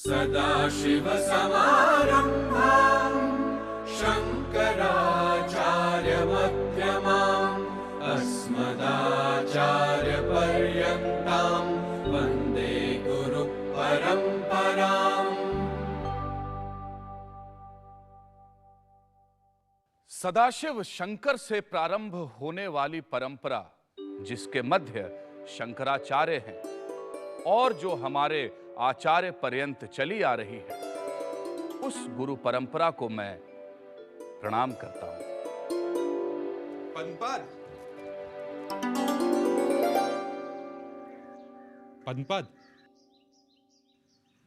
सदाशिवसमारम्भां शङ्कराचार्यमध्यमाम् अस्मदाचार्यपर्यन्तां वन्दे गुरुपरम्पराम्। सदाशिव शंकर से प्रारंभ होने वाली परंपरा, जिसके मध्य शंकराचार्य हैं और जो हमारे आचार्य पर्यंत चली आ रही है, उस गुरु परंपरा को मैं प्रणाम करता हूं। पद्मपाद,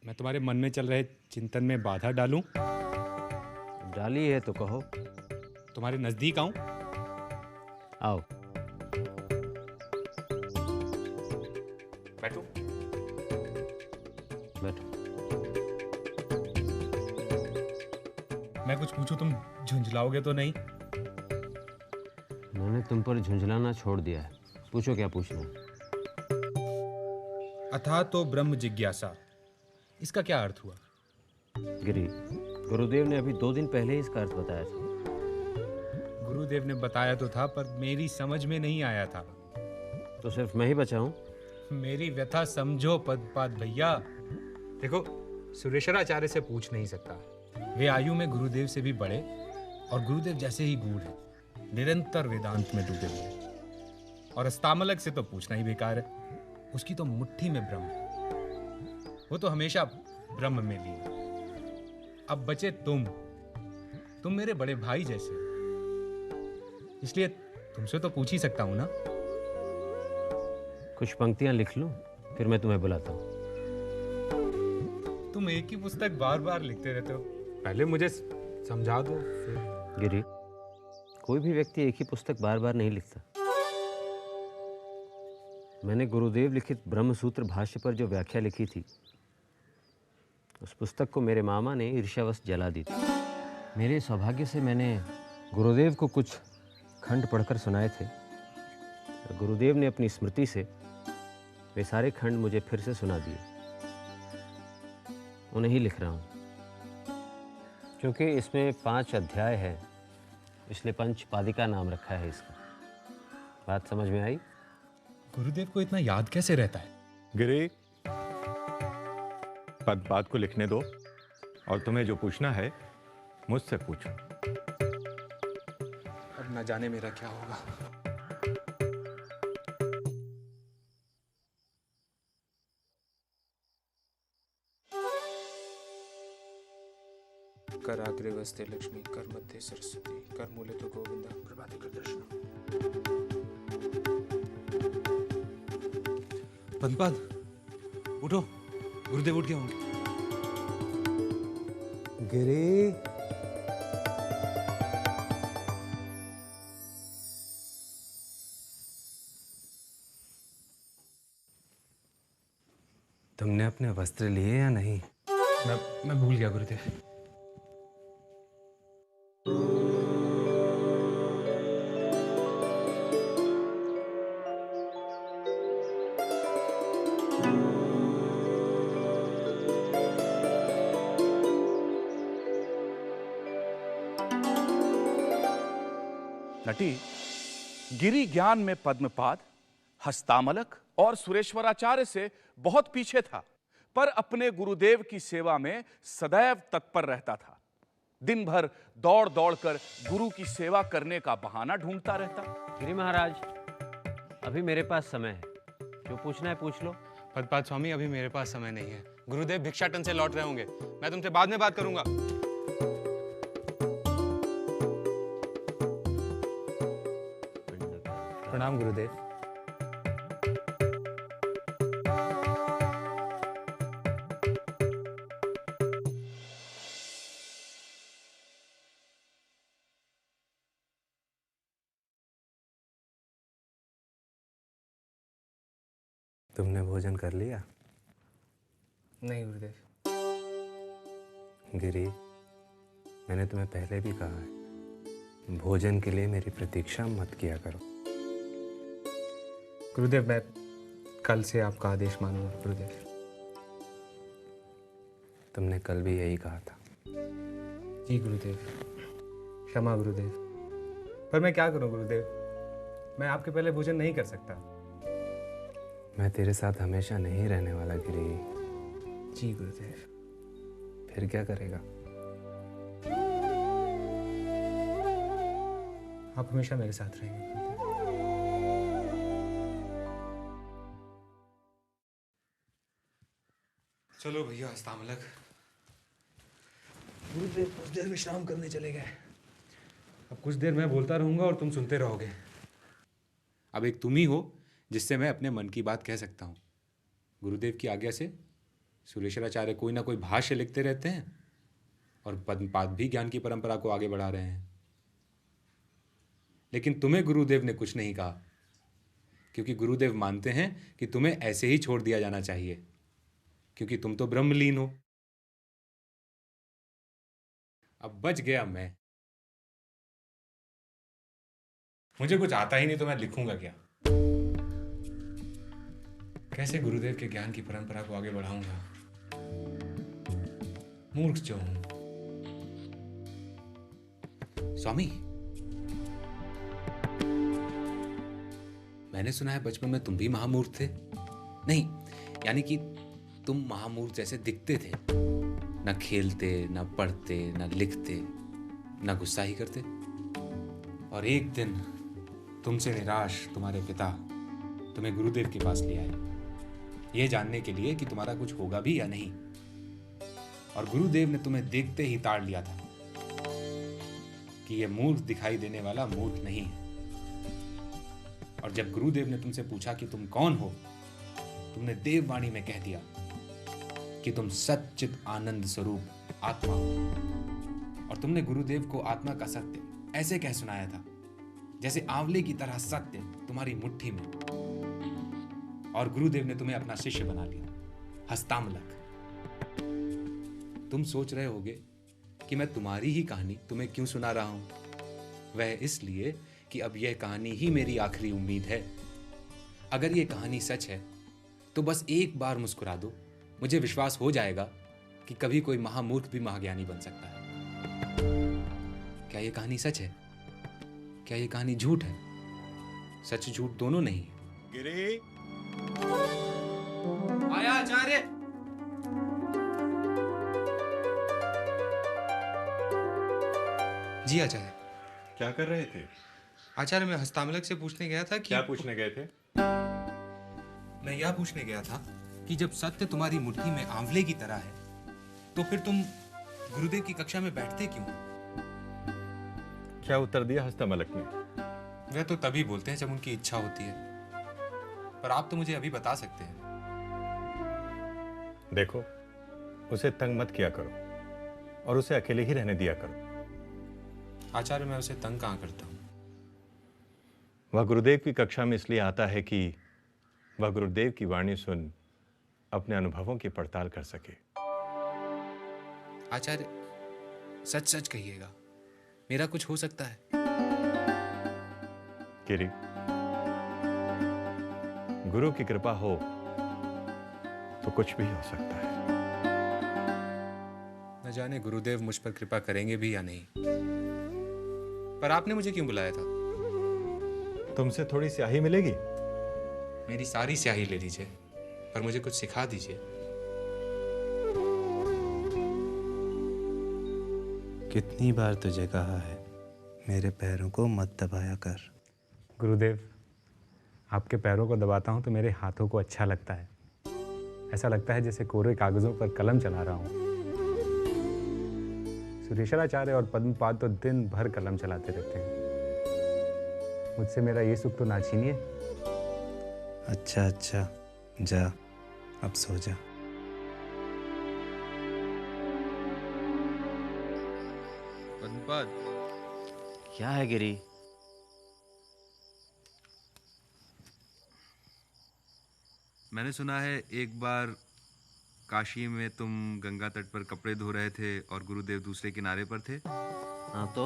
मैं तुम्हारे मन में चल रहे चिंतन में बाधा डालूं? डाली है तो कहो। तुम्हारे नजदीक आऊं? आओ। बैठो। बैठो। मैं कुछ पूछूं, तुम झुंझलाओगे तो नहीं? मैंने तुम पर झुंझलाना छोड़ दिया है। पूछो क्या पूछना है। अथा तो ब्रह्म जिज्ञासा, इसका क्या अर्थ हुआ? गिरी, गुरुदेव ने अभी 2 दिन पहले ही इसका अर्थ बताया था। गुरुदेव ने बताया तो था, पर मेरी समझ में नहीं आया था। तो सिर्फ मैं ही बचा हूं? मेरी व्यथा समझो पद्मपाद भैया। देखो, सुरेश्वराचार्य से पूछ नहीं सकता। वे आयु में गुरुदेव से भी बड़े और गुरुदेव जैसे ही गूढ़ हैं, निरंतर वेदांत में डूबे हुए। और अस्तामलक से तो पूछना ही बेकार है। उसकी तो मुट्ठी में ब्रह्म है। वो तो हमेशा ब्रह्म में लीन। अब बचे तुम मेरे बड़े भाई जैसे, इसलिए तुमसे तो पूछ ही सकता हूं ना। कुछ पंक्तियां लिख लूं, फिर मैं तुम्हें बुलाता हूं। तुम एक ही पुस्तक बार बार लिखते रहते हो। पहले मुझे समझा दो फिर। गिरी, कोई भी व्यक्ति एक ही पुस्तक बार बार नहीं लिखता। मैंने गुरुदेव लिखित ब्रह्मसूत्र भाष्य पर जो व्याख्या लिखी थी, उस पुस्तक को मेरे मामा ने ईर्ष्यावश जला दी थी। मेरे सौभाग्य से मैंने गुरुदेव को कुछ खंड पढ़कर सुनाए थे। गुरुदेव ने अपनी स्मृति से वे सारे खंड मुझे फिर से सुना दिए। उन्हें ही लिख रहा हूँ। क्योंकि इसमें 5 अध्याय है, इसलिए पंचपादिका नाम रखा है इसका। बात समझ में आई? गुरुदेव को इतना याद कैसे रहता है? गिरी, पद्मपाद को लिखने दो और तुम्हें जो पूछना है मुझसे पूछो। अब न जाने मेरा क्या होगा। कर आग्रे वस्ते लक्ष्मी, कर मध्य सरस्वती, कर मूले तो गोविंदा, प्रभाते कर दर्शन। पद्मपाद, उठो, गुरुदेव उठ गए होंगे। गिरी, तुमने अपने वस्त्र लिए या नहीं? मैं भूल गया गुरुदेव। नटी, गिरी ज्ञान में पद्मपाद, हस्तामलक और सुरेश्वराचार्य से बहुत पीछे था, पर अपने गुरुदेव की सेवा में सदैव तत्पर रहता था। दिन भर दौड़ दौड़कर गुरु की सेवा करने का बहाना ढूंढता रहता। गिरी महाराज, अभी मेरे पास समय है, जो पूछना है पूछ लो। पद्मपाद स्वामी, अभी मेरे पास समय नहीं है। गुरुदेव भिक्षाटन से लौट रहे होंगे। मैं तुमसे बाद में बात करूंगा। प्रणाम गुरुदेव। तुमने भोजन कर लिया? नहीं गुरुदेव। गिरी, मैंने तुम्हें पहले भी कहा है, भोजन के लिए मेरी प्रतीक्षा मत किया करो। गुरुदेव, मैं कल से आपका आदेश मानूंगा गुरुदेव। तुमने कल भी यही कहा था। जी गुरुदेव, क्षमा गुरुदेव। पर मैं क्या करूं गुरुदेव, मैं आपके पहले भोजन नहीं कर सकता। मैं तेरे साथ हमेशा नहीं रहने वाला गिरी। जी गुरुदेव। फिर क्या करेगा? आप हमेशा मेरे साथ रहेंगे गुरुदेव। चलो भैया अस्तामलक। गुरुदेव कुछ देर विश्राम करने चले गए। अब कुछ देर मैं बोलता रहूंगा और तुम सुनते रहोगे। अब एक तुम ही हो जिससे मैं अपने मन की बात कह सकता हूँ। गुरुदेव की आज्ञा से सुरेश्वराचार्य कोई ना कोई भाष्य लिखते रहते हैं और पद्मपाद भी ज्ञान की परंपरा को आगे बढ़ा रहे हैं। लेकिन तुम्हें गुरुदेव ने कुछ नहीं कहा, क्योंकि गुरुदेव मानते हैं कि तुम्हें ऐसे ही छोड़ दिया जाना चाहिए, क्योंकि तुम तो ब्रह्मलीन हो। अब बच गया मैं। मुझे कुछ आता ही नहीं तो मैं लिखूंगा क्या? कैसे गुरुदेव के ज्ञान की परंपरा को आगे बढ़ाऊंगा? मूर्ख जो हूं। स्वामी, मैंने सुना है बचपन में तुम भी महामूर्ख थे। नहीं, यानी कि तुम महामूर्ख जैसे दिखते थे। ना खेलते, ना पढ़ते, ना लिखते, ना गुस्सा ही करते। और एक दिन तुमसे निराश तुम्हारे पिता तुम्हें गुरुदेव के पास ले आए, ये जानने के लिए कि तुम्हारा कुछ होगा भी या नहीं। और गुरुदेव ने तुम्हें देखते ही ताड़ लिया था कि यह मूर्ख दिखाई देने वाला मूर्ख नहीं है। और जब गुरुदेव ने तुमसे पूछा कि तुम कौन हो, तुमने देववाणी में कह दिया कि तुम सच्चित आनंद स्वरूप आत्मा हो। और तुमने गुरुदेव को आत्मा का सत्य ऐसे कह सुनाया था जैसे आंवले की तरह सत्य तुम्हारी मुट्ठी में। और गुरुदेव ने तुम्हें अपना शिष्य बना लिया, हस्तामलक। तुम सोच रहे होगे कि मैं तुम्हारी ही कहानी तुम्हें क्यों सुना रहा हूं। वह इसलिए कि अब यह कहानी ही मेरी आखिरी उम्मीद है। अगर यह कहानी सच है तो बस एक बार मुस्कुरा दो, मुझे विश्वास हो जाएगा कि कभी कोई महामूर्ख भी महाज्ञानी बन सकता है। क्या यह कहानी सच है? क्या यह कहानी झूठ है? सच झूठ दोनों नहीं है। गिरी, आया आचार्य। जी आचार्य। क्या कर रहे थे? आचार्य, मैं हस्तामलक से पूछने गया था कि क्या पूछने गए थे? मैं यह पूछने गया था कि जब सत्य तुम्हारी मुट्ठी में आंवले की तरह है तो फिर तुम गुरुदेव की कक्षा में बैठते क्यों? क्या उत्तर दिया हस्तमलक ने? वे तो तभी बोलते हैं जब उनकी इच्छा होती है, पर आप तो मुझे अभी बता सकते हैं। देखो, उसे तंग मत किया करो और उसे अकेले ही रहने दिया करो। आचार्य, मैं उसे तंग कहाँ करता हूँ? वह गुरुदेव की कक्षा में इसलिए आता है कि वह गुरुदेव की वाणी सुन अपने अनुभवों की पड़ताल कर सके। आचार्य, सच सच कहिएगा, मेरा कुछ हो सकता है? गिरी, गुरु की कृपा हो तो कुछ भी हो सकता है। न जाने गुरुदेव मुझ पर कृपा करेंगे भी या नहीं। पर आपने मुझे क्यों बुलाया था? तुमसे थोड़ी स्याही मिलेगी। मेरी सारी स्याही ले लीजिए, पर मुझे कुछ सिखा दीजिए। कितनी बार तुझे कहा है मेरे पैरों को मत दबाया कर। गुरुदेव, आपके पैरों को दबाता हूँ तो मेरे हाथों को अच्छा लगता है। ऐसा लगता है जैसे कोरे कागजों पर कलम चला रहा हूँ। सुरेश्वराचार्य और पद्मपाद तो दिन भर कलम चलाते रहते हैं। मुझसे मेरा ये सुख तो ना छीनिए। अच्छा अच्छा, जा अब सो जा। पद्मपाद, क्या है गिरी? मैंने सुना है एक बार काशी में तुम गंगा तट पर कपड़े धो रहे थे और गुरुदेव दूसरे किनारे पर थे। हाँ तो?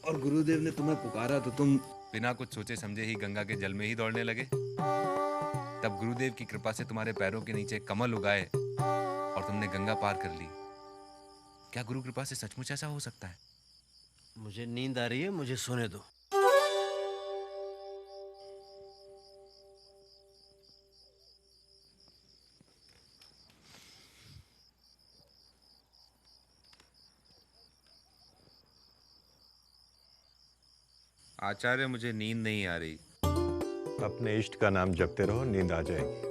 और गुरुदेव ने तुम्हें पुकारा तो तुम बिना कुछ सोचे समझे ही गंगा के जल में ही दौड़ने लगे। तब गुरुदेव की कृपा से तुम्हारे पैरों के नीचे कमल उगाए तुमने गंगा पार कर ली। क्या गुरु कृपा से सचमुच ऐसा हो सकता है? मुझे नींद आ रही है, मुझे सोने दो। आचार्य, मुझे नींद नहीं आ रही। अपने इष्ट का नाम जपते रहो, नींद आ जाएगी।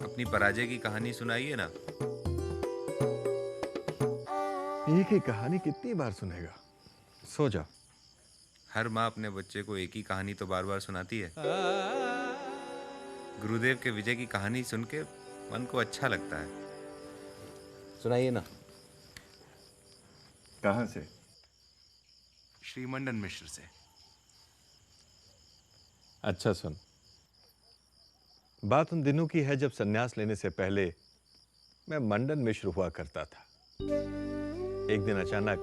अपनी पराजय की कहानी सुनाइए ना। एक ही कहानी कितनी बार सुनेगा? सो जा। हर माँ अपने बच्चे को एक ही कहानी तो बार बार सुनाती है। गुरुदेव के विजय की कहानी सुन के मन को अच्छा लगता है। सुनाइए ना। कहाँ से? श्री मंडन मिश्र से। अच्छा सुन। बात उन दिनों की है जब सन्यास लेने से पहले मैं मंडन मिश्र हुआ करता था। एक दिन अचानक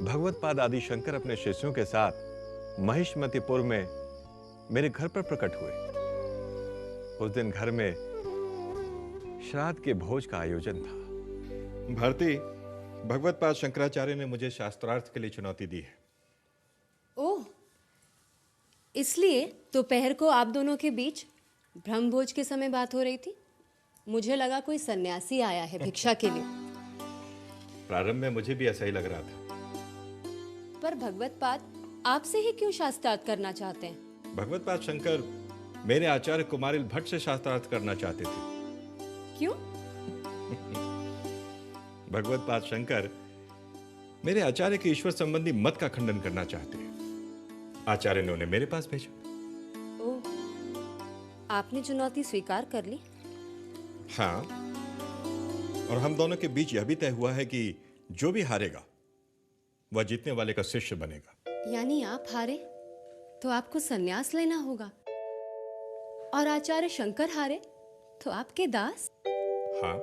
भगवतपाद आदि शंकर अपने शिष्यों के साथ महिष्मतिपुर में मेरे घर पर प्रकट हुए। उस दिन घर में श्राद्ध के भोज का आयोजन था। भारती, भगवतपाद शंकराचार्य ने मुझे शास्त्रार्थ के लिए चुनौती दी है। ओह, इसलिए दोपहर को आप दोनों के बीच ब्रह्मभोज के समय बात हो रही थी। मुझे लगा कोई सन्यासी आया है भिक्षा के लिए। प्रारंभ में मुझे भी ऐसा ही लग रहा था। पर भगवतपाद आपसे ही क्यों शास्त्रार्थ करना चाहते हैं? भगवतपाद शंकर मेरे आचार्य कुमारिल भट्ट से शास्त्रार्थ करना चाहते थे। क्यों? भगवतपाद शंकर मेरे आचार्य के ईश्वर संबंधी मत का खंडन करना चाहते हैं। आचार्य ने उन्हें मेरे पास भेजा। ओह, आपने चुनौती स्वीकार कर ली? हाँ, और हम दोनों के बीच यह भी तय हुआ है कि जो भी हारेगा वह जीतने वाले का शिष्य बनेगा। यानी आप हारे तो आपको सन्यास लेना होगा, और आचार्य शंकर हारे तो आपके दास। हाँ।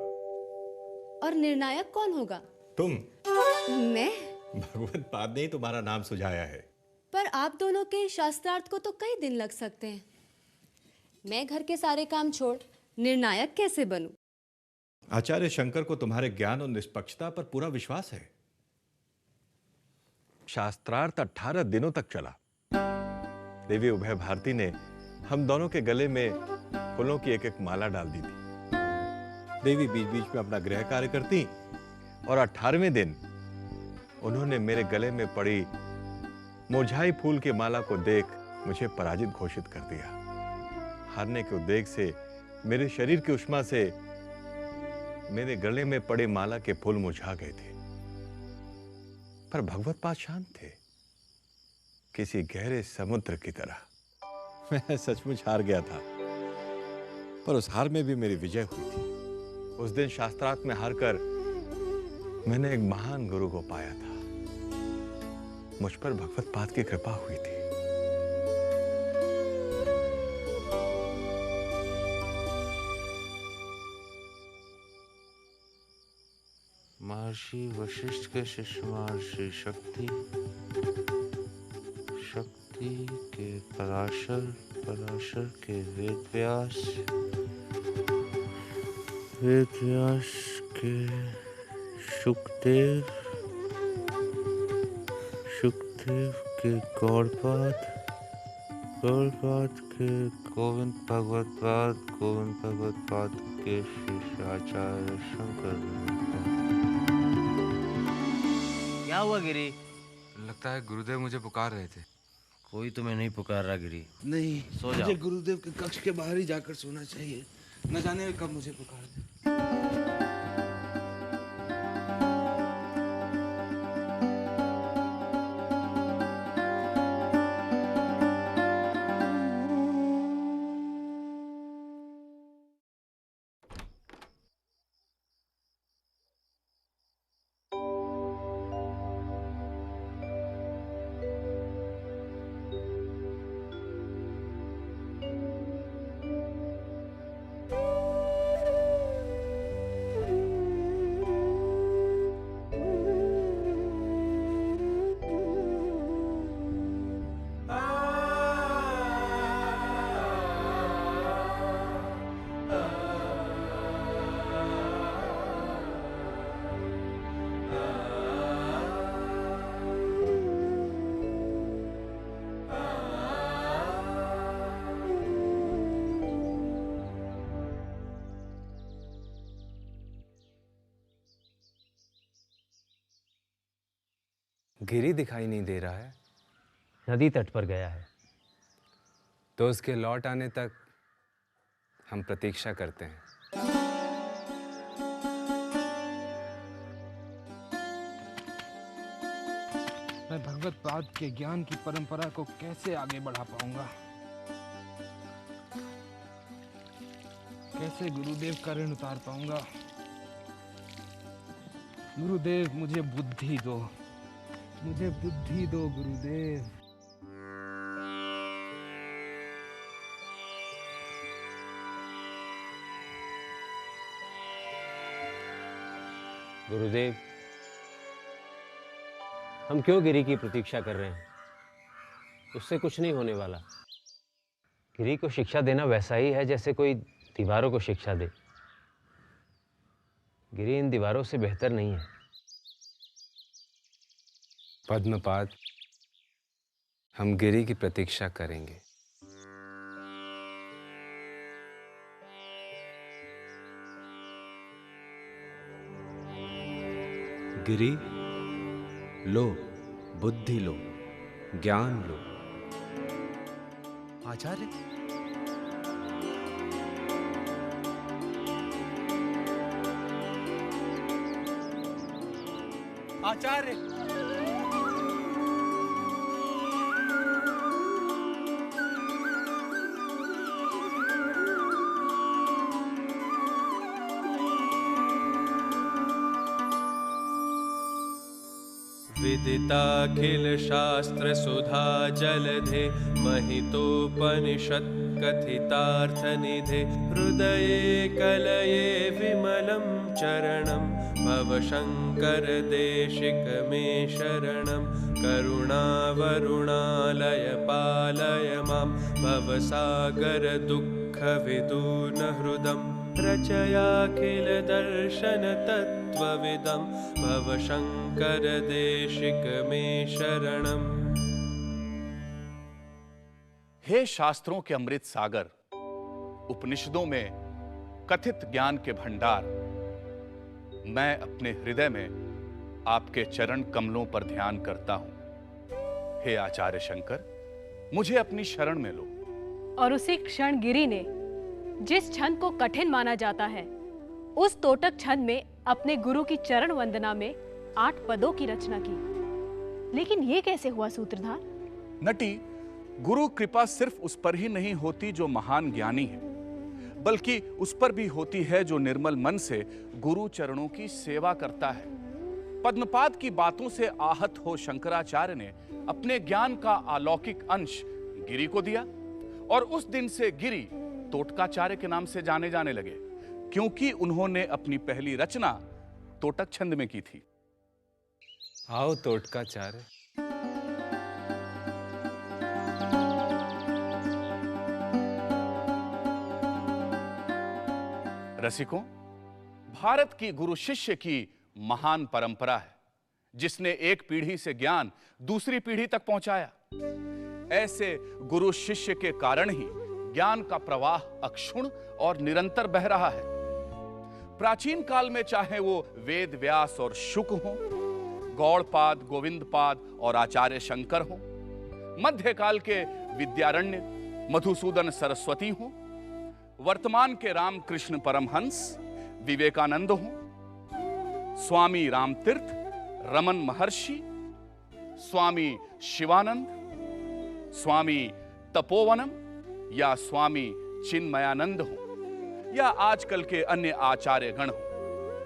और निर्णायक कौन होगा? तुम। मैं? भगवतपाद ने ही तुम्हारा नाम सुझाया है। पर आप दोनों के शास्त्रार्थ को तो कई दिन लग सकते हैं। मैं घर के सारे काम छोड़ निर्णायक कैसे बनूं? आचार्य शंकर को तुम्हारे ज्ञान और निष्पक्षता पर पूरा विश्वास है। शास्त्रार्थ 18 दिनों तक चला। देवी उभय भारती ने हम दोनों के गले में फूलों की एक एक माला डाल दी थी। देवी बीच बीच में अपना गृह कार्य करती और 18वें दिन उन्होंने मेरे गले में पड़ी मुरझाई फूल की माला को देख मुझे पराजित घोषित कर दिया। हारने के उद्वेग से मेरे शरीर की उष्मा से मेरे गले में पड़े माला के फूल मुरझा गए थे। पर भगवतपाद शांत थे, किसी गहरे समुद्र की तरह। मैं सचमुच हार गया था, पर उस हार में भी मेरी विजय हुई थी। उस दिन शास्त्रार्थ में हारकर मैंने एक महान गुरु को पाया था। मुझ पर भगवतपाद की कृपा हुई थी। महर्षि वशिष्ठ के शिष्य महर्षि शक्ति, शक्ति के पराशर, पराशर के वेदव्यास, वेदव्यास के शुकदेव, शुकदेव के गौड़पाद, गौड़पाद के गोविंद भगवतपाद, गोविंद भगवतपाद के शिष्य आचार्य शंकर। क्या हुआ गिरी? लगता है गुरुदेव मुझे पुकार रहे थे। कोई तुम्हें नहीं पुकार रहा गिरी। नहीं, सो जाओ। मुझे गुरुदेव के कक्ष के बाहर ही जाकर सोना चाहिए। न जाने कब मुझे पुकार दे। गिरी दिखाई नहीं दे रहा है। नदी तट पर गया है। तो उसके लौट आने तक हम प्रतीक्षा करते हैं। मैं भगवत पाद के ज्ञान की परंपरा को कैसे आगे बढ़ा पाऊंगा? कैसे गुरुदेव का ऋण उतार पाऊंगा? गुरुदेव मुझे बुद्धि दो, मुझे बुद्धि दो गुरुदेव। गुरुदेव, हम क्यों गिरी की प्रतीक्षा कर रहे हैं? उससे कुछ नहीं होने वाला। गिरी को शिक्षा देना वैसा ही है जैसे कोई दीवारों को शिक्षा दे। गिरी इन दीवारों से बेहतर नहीं है। पद्मपाद, हम गिरी की प्रतीक्षा करेंगे। गिरी, लो, बुद्धि लो, ज्ञान लो। आचार्य, आचार्य, विदिताखिल शास्त्र सुधा जलधे महितोपनिषत् कथितार्थ निधे हृदये कलये विमलं चरणं भव शंकर देशिक मे शरणं करुणावरुणालय पालय मां भवसागर दुःख विदून हृदं रचयाखिल दर्शन तत्त्वविदं भव शंकर देशिक मे शरणम। हे शास्त्रों के अमृत सागर, उपनिषदों में कथित ज्ञान के भंडार, मैं अपने हृदय में आपके चरण कमलों पर ध्यान करता हूं। हे आचार्य शंकर, मुझे अपनी शरण में लो। और उसी क्षण गिरी ने जिस छंद को कठिन माना जाता है, उस तोटक छंद में अपने गुरु की चरण वंदना में 8 पदों की रचना की। लेकिन ये कैसे हुआ सूत्रधार? नटी, गुरु कृपा सिर्फ उस पर ही नहीं होती जो महान ज्ञानी है, बल्कि उस पर भी होती है जो निर्मल मन से गुरु चरणों की सेवा करता है। पद्मपाद की बातों से आहत हो शंकराचार्य ने अपने ज्ञान का अलौकिक अंश गिरी को दिया और उस दिन से गिरी तोटकाचार्य के नाम से जाने जाने लगे, क्योंकि उन्होंने अपनी पहली रचना तोटक छंद में की थी। आओ तोटकाचार्य। रसिकों, भारत की गुरु शिष्य की महान परंपरा है, जिसने एक पीढ़ी से ज्ञान दूसरी पीढ़ी तक पहुंचाया। ऐसे गुरु शिष्य के कारण ही ज्ञान का प्रवाह अक्षुण्ण और निरंतर बह रहा है। प्राचीन काल में चाहे वो वेद व्यास और शुक हो, गौड़पाद, गोविंदपाद और आचार्य शंकर हो, मध्यकाल के विद्यारण्य, मधुसूदन सरस्वती हो, वर्तमान के रामकृष्ण परमहंस, विवेकानंद हो, स्वामी रामतीर्थ, रमन महर्षि, स्वामी शिवानंद, स्वामी तपोवनम या स्वामी चिन्मयानंद हो, या आजकल के अन्य आचार्य गण हो,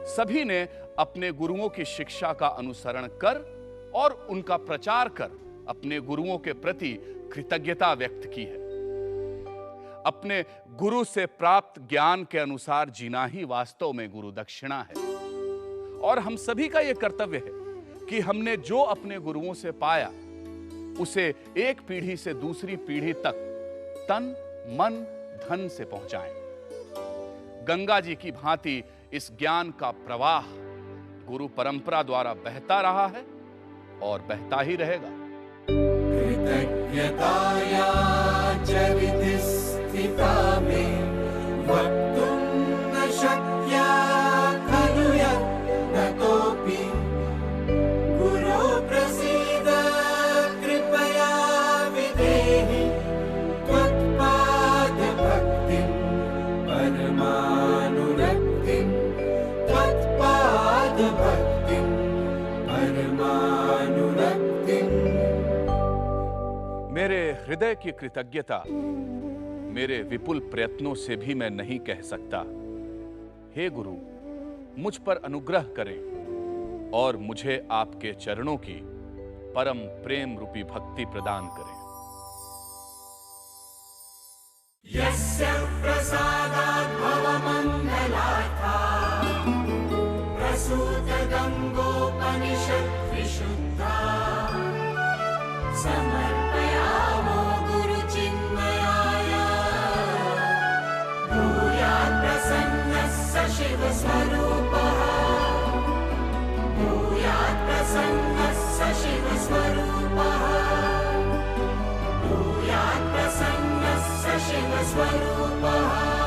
सभी ने अपने गुरुओं की शिक्षा का अनुसरण कर और उनका प्रचार कर अपने गुरुओं के प्रति कृतज्ञता व्यक्त की है। अपने गुरु से प्राप्त ज्ञान के अनुसार जीना ही वास्तव में गुरु दक्षिणा है। और हम सभी का यह कर्तव्य है कि हमने जो अपने गुरुओं से पाया उसे एक पीढ़ी से दूसरी पीढ़ी तक तन, मन, धन से पहुंचाएं। गंगा जी की भांति इस ज्ञान का प्रवाह गुरु परंपरा द्वारा बहता रहा है और बहता ही रहेगा। कृतज्ञताया च विधिस्थिता मे वक्तुं न शक्या खलु यत् ततोऽपि गुरो प्रसीद हृदय की कृतज्ञता मेरे विपुल प्रयत्नों से भी मैं नहीं कह सकता। हे गुरु, मुझ पर अनुग्रह करें और मुझे आपके चरणों की परम प्रेम रूपी भक्ति प्रदान करें। यस्य प्रसादात् भवमङ्गलार्था प्रसूत गङ्गोपनिषत् विशुद्धा समर्पयामो गुरुचिन्मयाय भूयात् प्रसन्नः स शिवस्वरूपः भूयात् प्रसन्नः स शिवस्वरूपः भूयात् प्रसन्नः स शिवस्वरूपः।